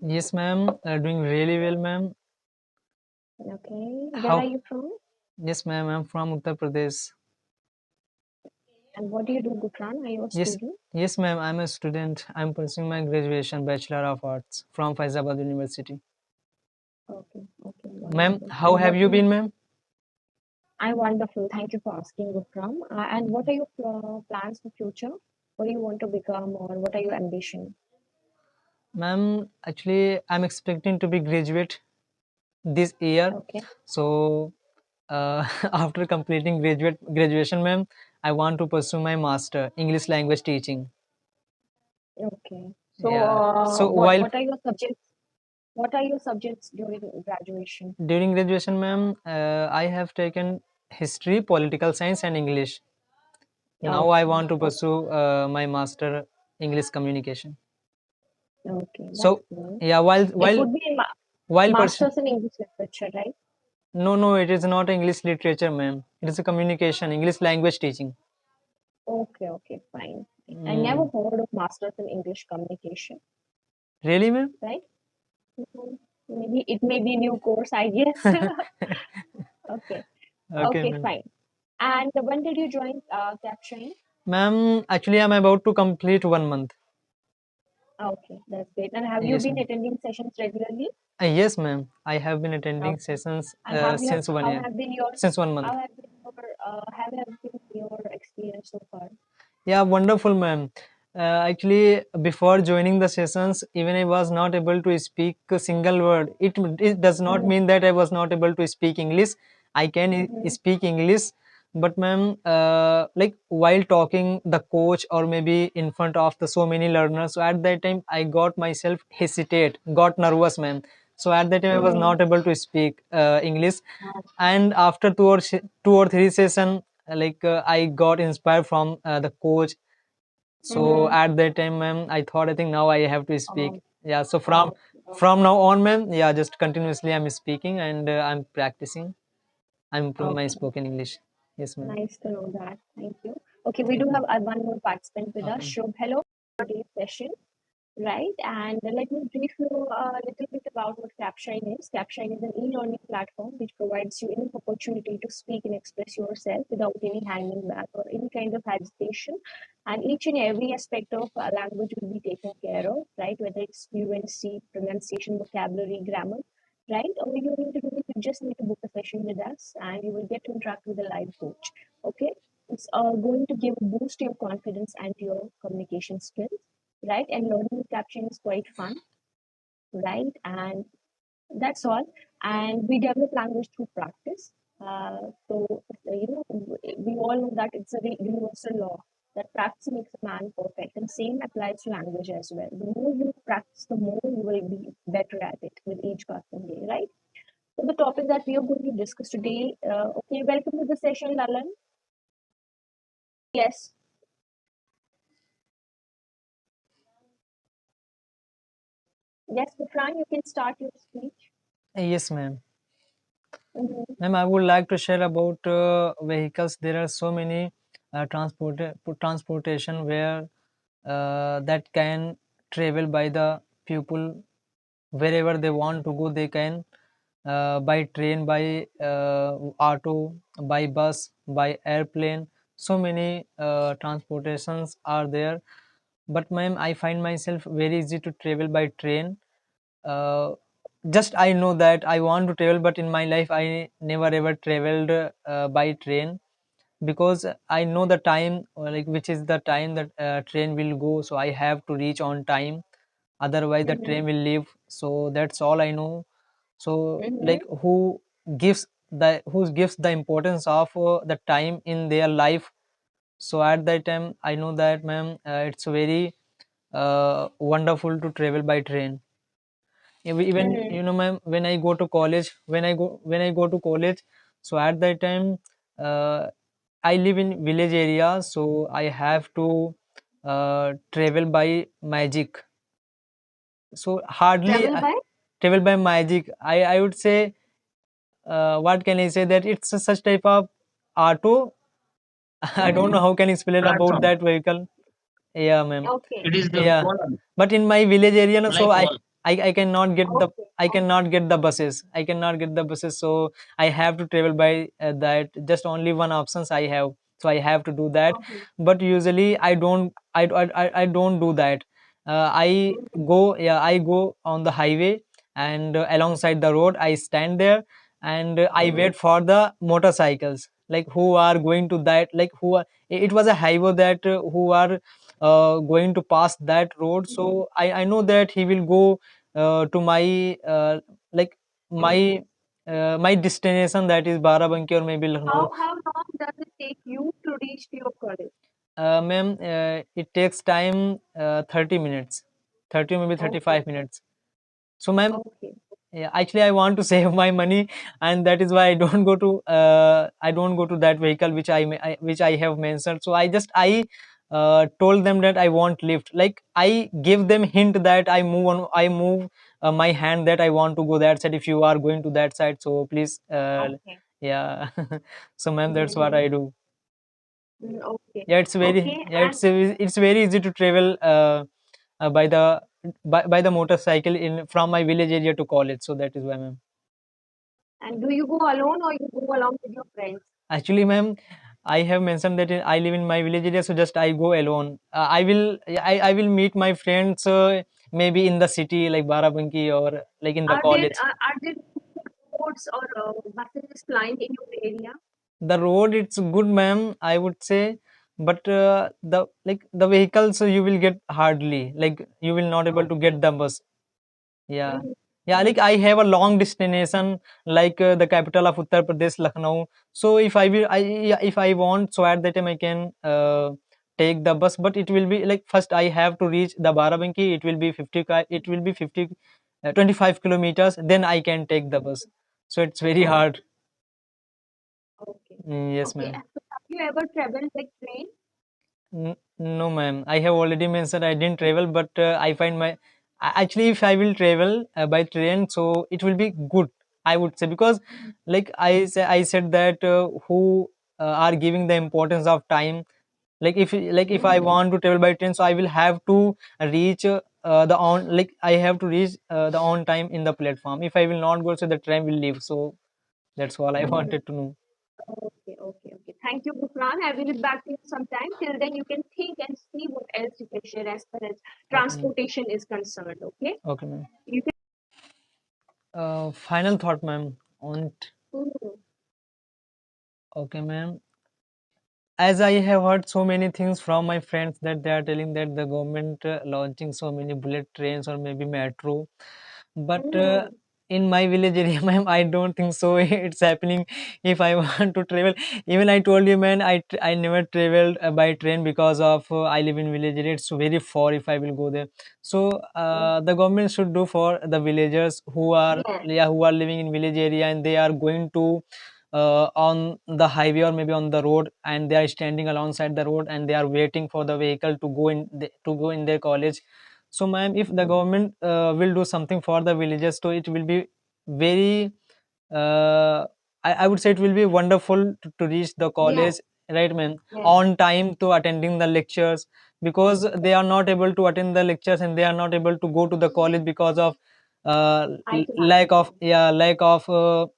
Yes, ma'am. Doing really well, ma'am. Okay. Where are How? you from? Yes, ma'am. I'm from Uttar Pradesh. And what do you do, Gufran? Are you a Yes, student? yes, ma'am. I'm a student. I'm pursuing my graduation, Bachelor of Arts from Faizabad University. Okay, okay, Ma'am, wonderful. how And have what you been, ma'am? I'm wonderful. Thank you for asking, Gufran. And what are your plans for future? What do you want to become, or what are your ambition? Ma'am, actually, I'm expecting to be graduate this year. Okay, So, after completing graduation, ma'am, I want to pursue my master English language teaching. okay. So, Yeah. So what while what are your subjects? What are your subjects during graduation? during graduation, ma'am, I have taken history, political science, and English. Now I Okay, want to okay, pursue my master English communication. okay. That's So good. yeah, while It while would be a while pursuing, master's in English literature, right? no, it is not English literature, ma'am. It is a communication, English language teaching. Okay, okay, fine. I never Mm. heard of masters in English communication, Really, ma'am? right? Mhm. Maybe it may be new course, I guess. Okay, Okay, okay, ma'am. fine. And when did you join capturing? Ma'am, actually, I'm about to complete 1 month. Okay, that's great. And have you Yes, been ma'am. attending sessions regularly? Yes, ma'am. I have been attending Okay. sessions And how you have since one how year, have been your since 1 month. how have been your experience so far? Yeah, wonderful, ma'am. Actually, before joining the sessions, even I was not able to speak a single word. It does not Mm-hmm. mean that I was not able to speak English. I can Mm-hmm. speak English, but ma'am, like while talking the coach or maybe in front of the so many learners, so at that time I got myself hesitate, got nervous, ma'am. So at that time I was Mm-hmm. not able to speak English, and after two or three session, I got inspired from the coach. So Mm-hmm. at that time, ma'am, I thought, I think now I have to speak. Oh, Yeah, so oh, from now on, ma'am, yeah, just continuously I'm speaking and I'm practicing. I'm improving my okay. spoken English. Yes, ma'am. Nice to know that. Thank you. Okay, we do Thank you. have one more participant with us. Okay. Shubh, hello for today's session, right? And let me brief you a little bit about what Capshine is. Capshine is an e-learning platform which provides you enough opportunity to speak and express yourself without any hanging back or any kind of hesitation. And each and every aspect of language will be taken care of, right? Whether it's fluency, pronunciation, vocabulary, grammar, right? All you need to do is you just need to book a session with us and you will get to interact with a live coach. Okay. It's going to give a boost to your confidence and to your communication skills, right? And learning with caption is quite fun, right? And that's all. And we develop language through practice. We all know that it's a universal law that practice makes a man perfect, and same applies to language as well. The more you practice, the more you will be better at it with each passing day, right? So the topic that we are going to discuss today. Okay, welcome to the session, Lalan. Yes, yes, Fran, you can start your speech. Yes, ma'am. Mm-hmm. Ma'am, I would like to share about vehicles. There are so many transportation where that can travel by the people wherever they want to go. They can by train, by auto, by bus, by airplane. So many transportations are there. But ma'am, I find myself very easy to travel by train. uh, just I know that I want to travel, but in my life I never ever traveled by train, because I know the time, or like which is the time that train will go, so I have to reach on time, otherwise the Mm-hmm. train will leave. So that's all I know. So Mm-hmm. like who gives the importance of the time in their life. So at that time I know that, ma'am, it's very wonderful to travel by train. Even Mm-hmm. ma'am, when I go to college, so at that time uh, I live in village area, so I have to travel by magic. So hardly Travel by? travel by magic, I would say. What can I say, that it's such type of auto. I don't Mm-hmm. know how can I explain about Platform. that vehicle. Yeah, ma'am. Okay. It is the Yeah, column, but in my village area, no, so like I wall. I cannot get the Okay. I cannot get the buses. I cannot get the buses, so I have to travel by that. Just only one options I have, so I have to do that. Okay. But usually I don't do that. I Mhm. go, yeah, I go on the highway, and alongside the road I stand there, and I Mhm. wait for the motorcycles, like who are going to that, like who are, it was a highway that who are going to pass that road. So I know that he will go to my like my my destination, that is Barabanki or maybe Lucknow. How long does it take you to reach to your college? Ma'am, it takes time 30 minutes, 30 maybe Okay. 35 minutes. So ma'am, Okay. yeah, actually I want to save my money, and that is why I don't go to that vehicle which which I have mentioned. So I told them that I want lift, like I give them hint that I move my hand that I want to go that side, if you are going to that side, so please Okay. yeah. So ma'am, that's what Mm-hmm. I do. Okay. Yeah, it's very, Okay. yeah, it's very easy to travel by the by the motorcycle in from my village area to college, so that is why ma'am. And do you go alone or you go along with your friends? Actually, ma'am, I have mentioned that I live in my village area, so just I go alone. I will meet my friends maybe in the city like Barabanki or like in the college. Are there roads or buses flying in your area? The road it's good, ma'am, I would say, but the like the vehicles you will get hardly, like you will not able to Okay. get the bus. Yeah. Mm-hmm. Yeah, like I have a long destination, like the capital of Uttar Pradesh, Lucknow. So if I will, yeah, if I want, so at that time I can take the bus, but it will be like first I have to reach the Barabanki. It will be 50, it will be 50, 25 kilometers. Then I can take the bus. So it's very hard. Okay. Okay. Yes, Okay. ma'am. So have you ever traveled by train? No, ma'am. I have already mentioned I didn't travel, but I find my actually, if I will travel by train, so it will be good, I would say, because like I said that who are giving the importance of time. Like if I Mm-hmm. want to travel by train, so I will have to reach the on like I have to reach the on time in the platform. If I will not go, so the train will leave. So that's all I Mm-hmm. wanted to know. Okay, okay, okay. Thank you, Gufran. I will be back to you sometime. Till then, you can think and see what else you can share as far as Okay, ma'am. transportation is concerned. Okay. Okay, ma'am. You can. Final thought, ma'am. On Mhm. okay, ma'am. As I have heard so many things from my friends that they are telling that the government launching so many bullet trains or maybe metro, but Mhm. in my village area, ma'am, I don't think so. It's happening. If I want to travel, even I told you, man, I never traveled by train because of I live in village area. It's very far if I will go there. So the government should do for the villagers who are, Yes. yeah, who are living in village area and they are going to on the highway or maybe on the road, and they are standing alongside the road and they are waiting for the vehicle to go in to go in their college. So ma'am, if the government will do something for the villages, so it will be very uh, I would say it will be wonderful to reach the Yes. college, right, ma'am, Yes. on time to attending the lectures, because they are not able to attend the lectures and they are not able to go to the college because of lack of, Itinerary. yeah, lack of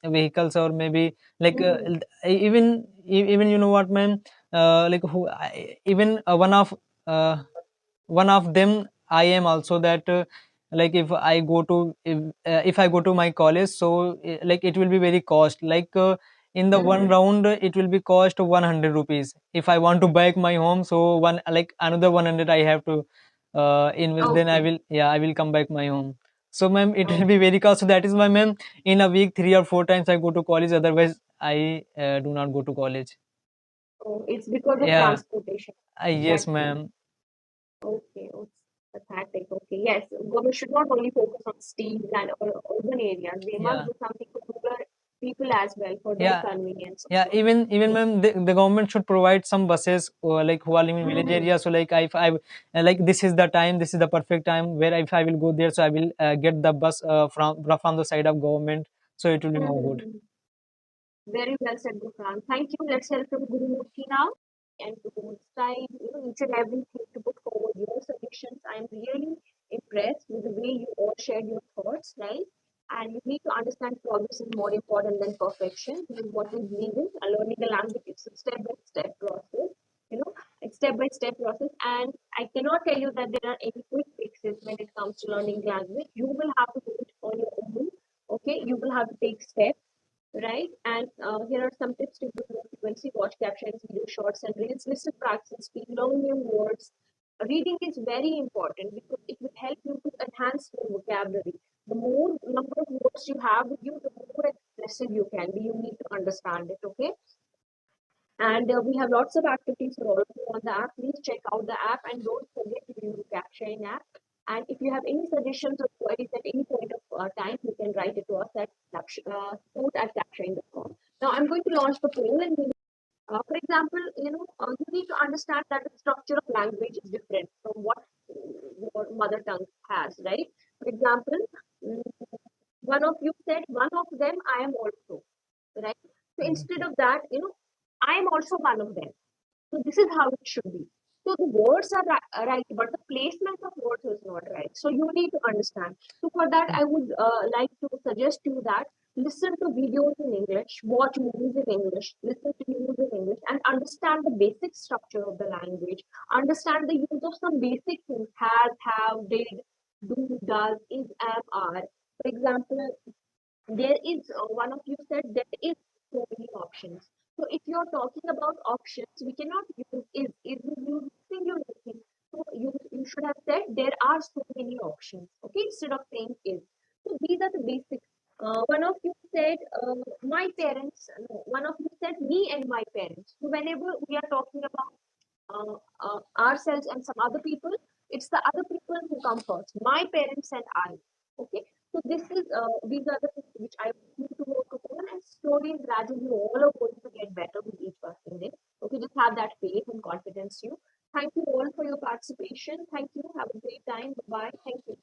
vehicles or maybe like Mhm. even you know what, ma'am, like even uh, one of them I am also that like if I go to my college, so like it will be very cost, like in the one Mhm. round it will be cost 100 rupees. If I want to back my home, so one like another 100 I have to invest, then I Okay. will, yeah, I will come back my home. So ma'am, it will be Okay. very cost. So that is why, ma'am, in a week 3 or 4 times I go to college, otherwise I do not go to college. So it's because of Yeah, transportation. yes, That's ma'am. okay. Oh, pathetic. Okay. Yes. Government should not only focus on cities and urban areas. They must Yeah, do something for rural people as well for their yeah. convenience Yeah, also. even ma'am, the government should provide some buses like who are living in village Mhm. area. So like if I like this is the time, this is the perfect time where if I will go there, so I will get the bus from the side of government. So it will be more good. Mhm. Very well said, Gufran. Thank you. Let's hear from Guru Murthy now. And to coincide, each and everything to put forward your suggestions. I'm really impressed with the way you all shared your thoughts, right? And you need to understand progress is more important than perfection. This is what we believe in. Learning a language is a step-by-step process. You know, it's step-by-step process. And I cannot tell you that there are any quick fixes when it comes to learning language. You will have to do it on your own. Okay, you will have to take steps, right? And here are some tips to improve your frequency: watch captions, video shorts, and reels. Listen, practice, speak, learn new words. Reading is very important because it will help you to enhance your vocabulary. The more number of words you have with you, the more expressive you can be. You need to understand it, okay? And we have lots of activities for all of you on the app. Please check out the app and don't forget to use the Caption app. And if you have any suggestions or queries at any point of time, you can write it to us at support@caption.com. Now I'm going to launch the poll, and for example, you need to understand that the structure of language is different from what your mother tongue has, right? For example, mm, one of you said, one of them I am also, right? So instead of that, I am also one of them. So this is how it should be. So the words are right, but the placement of words is not right. So you need to understand. So for that, I would like to suggest you that listen to videos in English, watch movies in English, listen to news in English, and understand the basic structure of the language. Understand the use of some basic things: has, have, did, do, does, is, am, are. For example, there is one of you said there is so many options. So if you're talking about options, we cannot use is use singularity. So you should have said there are so many options, okay, instead of saying is. So these are the basics. One of you said my parents. No, one of you said me and my parents. So whenever we are talking about ourselves and some other people, it's the other people who come first. My parents and I. Okay, so these are the things which I need to work upon, and slowly and gradually all are going to get better with each passing day. Okay, just have that faith and confidence. You. Thank you all for your participation. Thank you. Have a great time. Bye bye. Thank you.